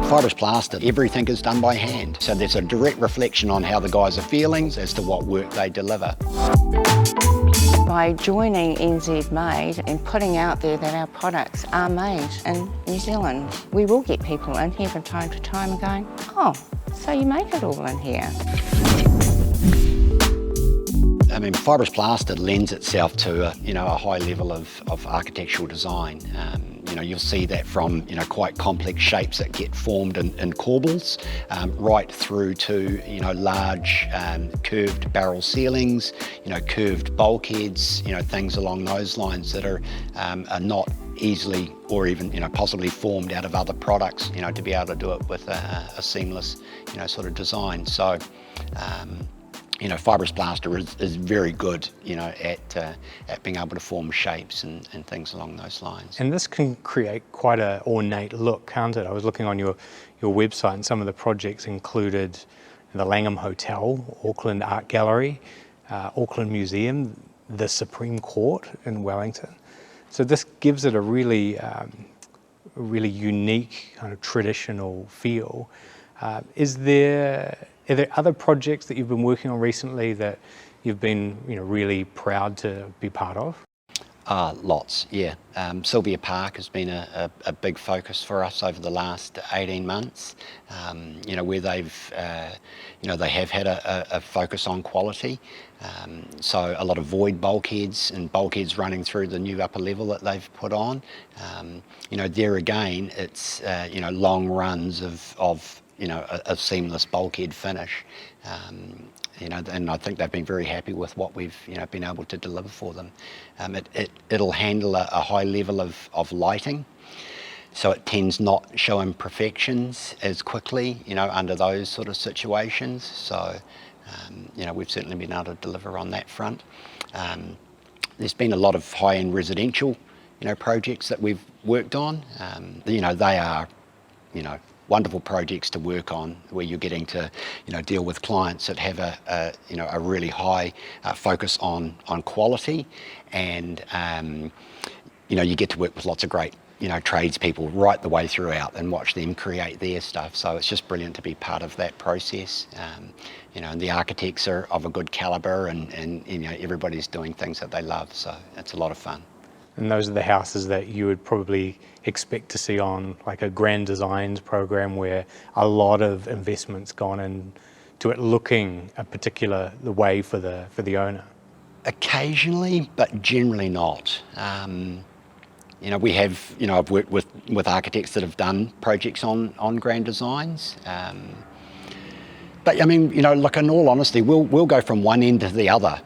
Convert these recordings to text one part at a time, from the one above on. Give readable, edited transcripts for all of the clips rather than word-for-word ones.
Fibrous plaster, everything is done by hand. So there's a direct reflection on how the guys are feeling as to what work they deliver. By joining NZ Made and putting out there that our products are made in New Zealand, we will get people in here from time to time and going, oh, so you make it all in here. I mean, fibrous plaster lends itself to a high level of architectural design. You'll see that from quite complex shapes that get formed in corbels, right through to large curved barrel ceilings, curved bulkheads, things along those lines that are not easily or even possibly formed out of other products, to be able to do it with a seamless sort of design. So. Fibrous plaster is very good, at being able to form shapes and things along those lines. And this can create quite an ornate look, can't it? I was looking on your website, and some of the projects included the Langham Hotel, Auckland Art Gallery, Auckland Museum, the Supreme Court in Wellington. So this gives it a really unique kind of traditional feel. Are there other projects that you've been working on recently that you've been really proud to be part of? Lots, yeah. Sylvia Park has been a big focus for us over the last 18 months, where they've, they have had a focus on quality. So a lot of void bulkheads and bulkheads running through the new upper level that they've put on. There again, it's, long runs of a seamless bulkhead finish. And I think they've been very happy with what we've been able to deliver for them. It'll handle a high level of lighting, so it tends not show imperfections as quickly under those sort of situations. So we've certainly been able to deliver on that front. There's been a lot of high-end residential projects that we've worked on. They are wonderful projects to work on, where you're getting to deal with clients that have a really high focus on quality, and you get to work with lots of great tradespeople right the way throughout and watch them create their stuff. So it's just brilliant to be part of that process. And the architects are of a good calibre, and everybody's doing things that they love, so it's a lot of fun. And those are the houses that you would probably expect to see on like a grand designs program, where a lot of investment's gone into it looking a particular way for the owner. Occasionally, but generally not. We have, I've worked with architects that have done projects on grand designs. But I mean, look, in all honesty, we'll go from one end to the other.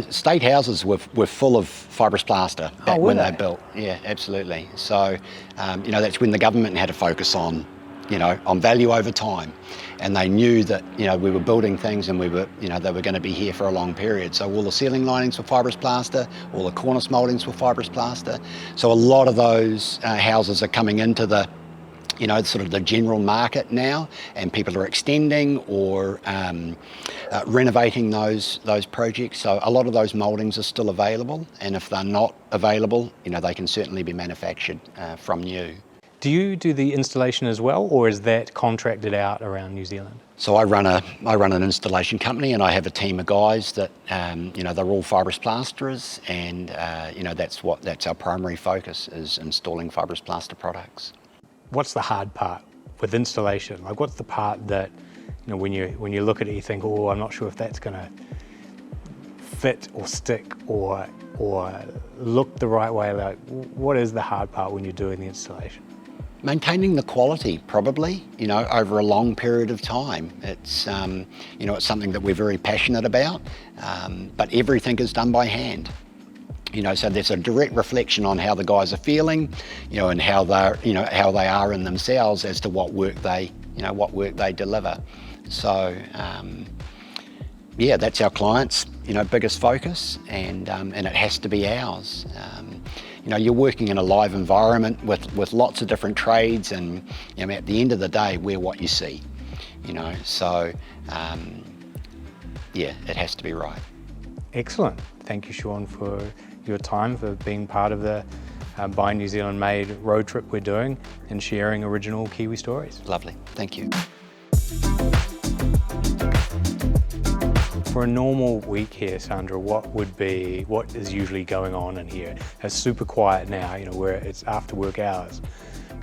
State houses were full of fibrous plaster back when they built. Yeah, absolutely. So, that's when the government had to focus on, on value over time. And they knew that, we were building things, and we were, they were going to be here for a long period. So all the ceiling linings were fibrous plaster, all the cornice mouldings were fibrous plaster. So a lot of those houses are coming into the, sort of the general market now, and people are extending or renovating those projects. So a lot of those mouldings are still available, and if they're not available, they can certainly be manufactured from new. Do you do the installation as well, or is that contracted out around New Zealand? So I run an installation company, and I have a team of guys that they're all fibrous plasterers, and that's our primary focus, is installing fibrous plaster products. What's the hard part with installation? Like, what's the part that, when you look at it, you think, oh, I'm not sure if that's going to fit or stick or look the right way? Like, what is the hard part when you're doing the installation? Maintaining the quality, probably, over a long period of time. It's, it's something that we're very passionate about, but everything is done by hand. So there's a direct reflection on how the guys are feeling, and how they are in themselves as to what work they deliver. So, that's our clients' biggest focus, and it has to be ours. You're working in a live environment with lots of different trades, and at the end of the day, we're what you see. So it has to be right. Excellent. Thank you, Shaun, for your time, for being part of the by New Zealand Made road trip we're doing and sharing original Kiwi stories. Lovely, thank you. For a normal week here, Sandra, what is usually going on in here? It's super quiet now, where it's after work hours.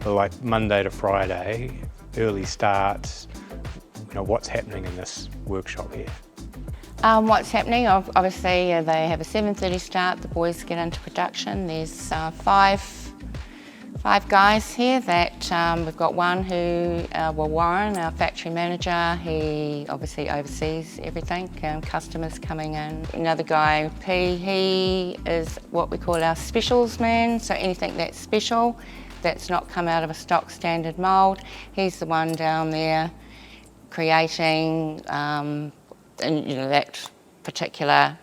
But like Monday to Friday, early starts, what's happening in this workshop here? What's happening, obviously they have a 7:30 start, the boys get into production. There's five guys here that we've got one who, Warren, our factory manager, he obviously oversees everything, customers coming in. Another guy, P, he is what we call our specials man, so anything that's special, that's not come out of a stock standard mould, he's the one down there creating, that particular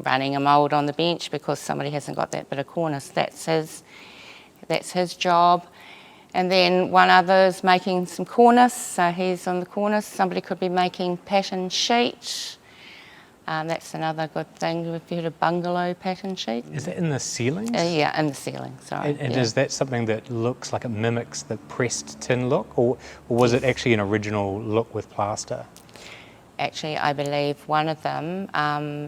running a mould on the bench because somebody hasn't got that bit of cornice. That's his job. And then one other's making some cornice, so he's on the cornice. Somebody could be making pattern sheet. That's another good thing. Have you heard of bungalow pattern sheet? Is that in the ceilings? Yeah, in the ceiling, sorry. And is that something that looks like it mimics the pressed tin look, or was it actually an original look with plaster? Actually, I believe one of them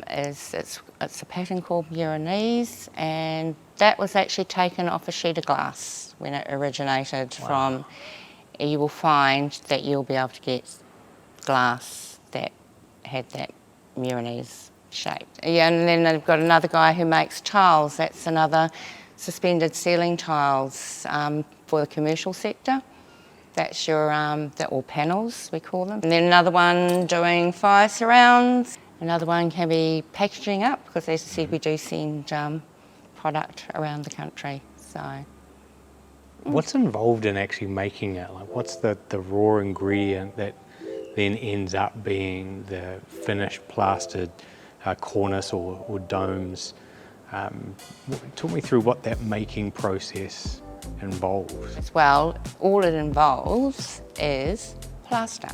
it's a pattern called Muranese, and that was actually taken off a sheet of glass when it originated from. You will find that you'll be able to get glass that had that Muranese shape. Yeah, and then they've got another guy who makes tiles. That's another suspended ceiling tiles for the commercial sector. That's your, or panels, we call them. And then another one doing fire surrounds. Another one can be packaging up, because as I said, we do send product around the country, so. What's involved in actually making it? Like, what's the raw ingredient that then ends up being the finished plastered cornice or domes? Talk me through what that making process involves. Well, all it involves is plaster,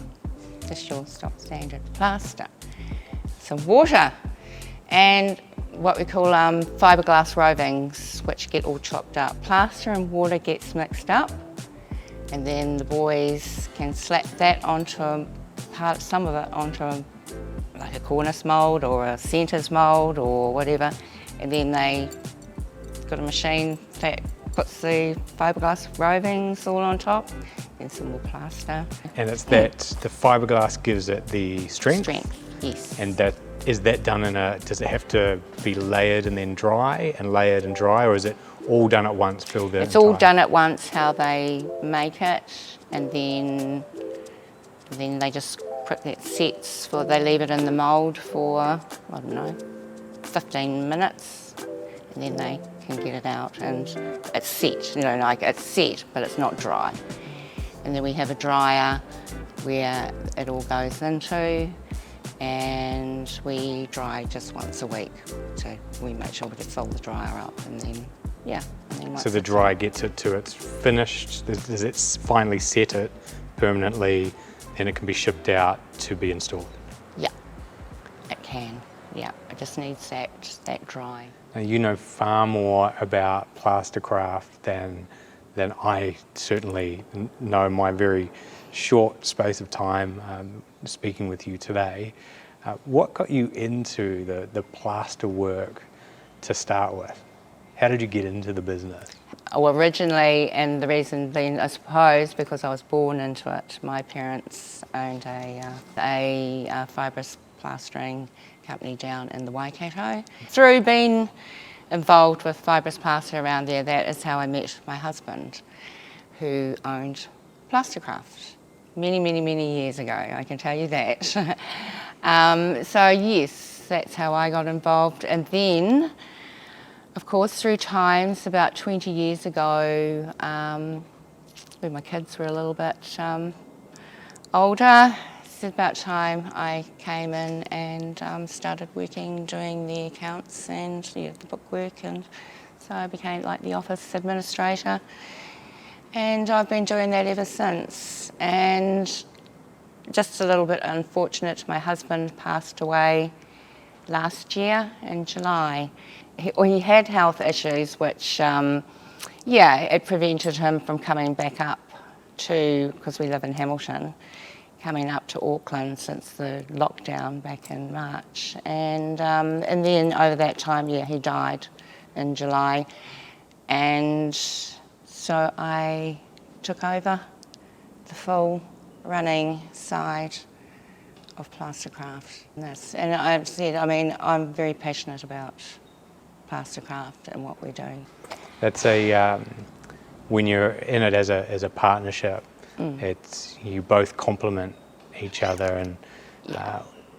just your stock standard plaster, some water, and what we call fiberglass rovings, which get all chopped up. Plaster and water gets mixed up, and then the boys can slap that onto some of it onto like a cornice mould or a centres mould or whatever, and then they got a machine that puts the fiberglass rovings all on top, then some more plaster. And it's that the fiberglass gives it the strength? Strength, yes. And is that done does it have to be layered and then dry, and layered and dry, or is it all done at once, filled in? It's all done at once, how they make it, and then they just put that sets they leave it in the mould for, I don't know, 15 minutes, and then they can get it out, and it's set, it's set, but it's not dry. And then we have a dryer where it all goes into, and we dry just once a week. So we make sure we fill the dryer up, and then, So the dryer gets it to its finished, does it finally set it permanently, then it can be shipped out to be installed? Yeah, it can. Yeah, it just needs that dry. Now, you know far more about Plastercraft than I certainly know in my very short space of time speaking with you today. What got you into the plaster work to start with? How did you get into the business? Well, originally, and the reason being, I suppose, because I was born into it. My parents owned a fibrous plastering company down in the Waikato. Through being involved with fibrous plaster around there, that is how I met my husband, who owned Plastercraft many, many, many years ago, I can tell you that. So yes, that's how I got involved. And then, of course, through times, about 20 years ago, when my kids were a little bit older, it's about time I came in and started working, doing the accounts and the bookwork, and so I became like the office administrator, and I've been doing that ever since. And just a little bit unfortunate, my husband passed away last year in July. He had health issues which Yeah, it prevented him from coming back up to, because we live in Hamilton, coming up to Auckland since the lockdown back in March. And then over that time, yeah, he died in July. And so I took over the full running side of Plastercraft. And I've said, I mean, I'm very passionate about Plastercraft and what we're doing. That's when you're in it as a partnership, it's you both complement each other, and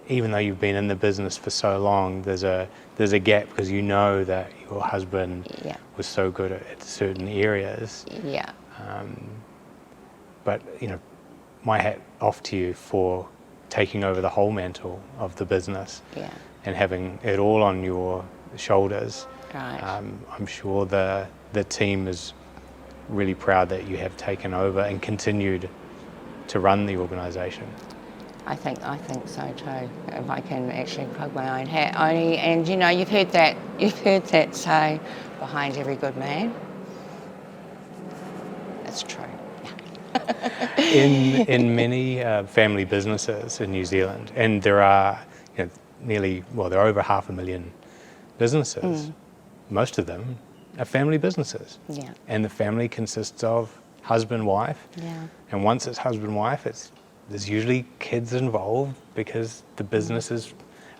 even though you've been in the business for so long, there's a gap because you know that your husband was so good at certain areas. Yeah. But my hat off to you for taking over the whole mantle of the business and having it all on your shoulders. Right. I'm sure the team is really proud that you have taken over and continued to run the organisation. I think so too. If I can actually plug my own hat, and you've heard that say, behind every good man. It's true. In many family businesses in New Zealand, and there are there are over 500,000 businesses. Most of them are family businesses. Yeah. And the family consists of husband, wife. Yeah. And once it's husband, wife, there's usually kids involved because the business is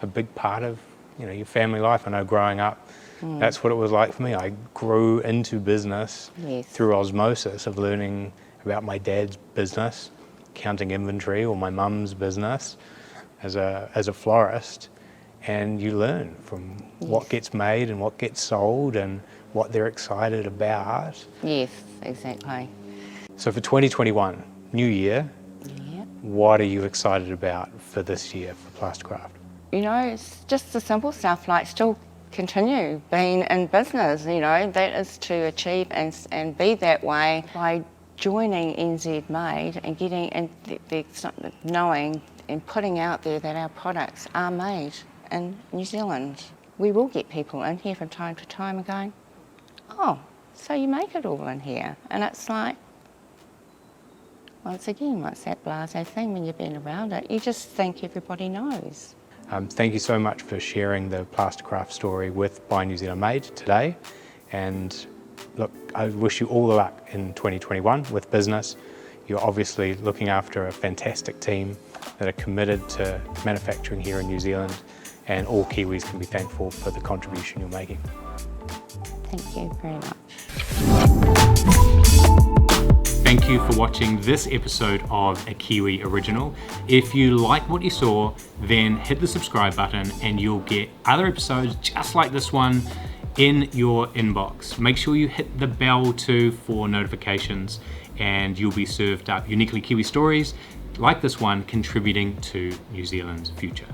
a big part of your family life. I know growing up, that's what it was like for me. I grew into business through osmosis of learning about my dad's business, counting inventory, or my mum's business as a florist. And you learn from what gets made and what gets sold and what they're excited about. Yes, exactly. So for 2021, new year, what are you excited about for this year for Plastercraft? It's just the simple stuff, like still continue being in business, that is to achieve and be that way by joining NZ Made and getting and knowing and putting out there that our products are made in New Zealand. We will get people in here from time to time and going, oh, so you make it all in here. And it's like, once again, what's that blasé thing when you've been around it? You just think everybody knows. Thank you so much for sharing the Plastercraft story with By New Zealand Made today. And look, I wish you all the luck in 2021 with business. You're obviously looking after a fantastic team that are committed to manufacturing here in New Zealand, and all Kiwis can be thankful for the contribution you're making. Thank you very much. Thank you for watching this episode of A Kiwi Original. If you like what you saw, then hit the subscribe button and you'll get other episodes just like this one in your inbox. Make sure you hit the bell too for notifications, and you'll be served up uniquely Kiwi stories like this one, contributing to New Zealand's future.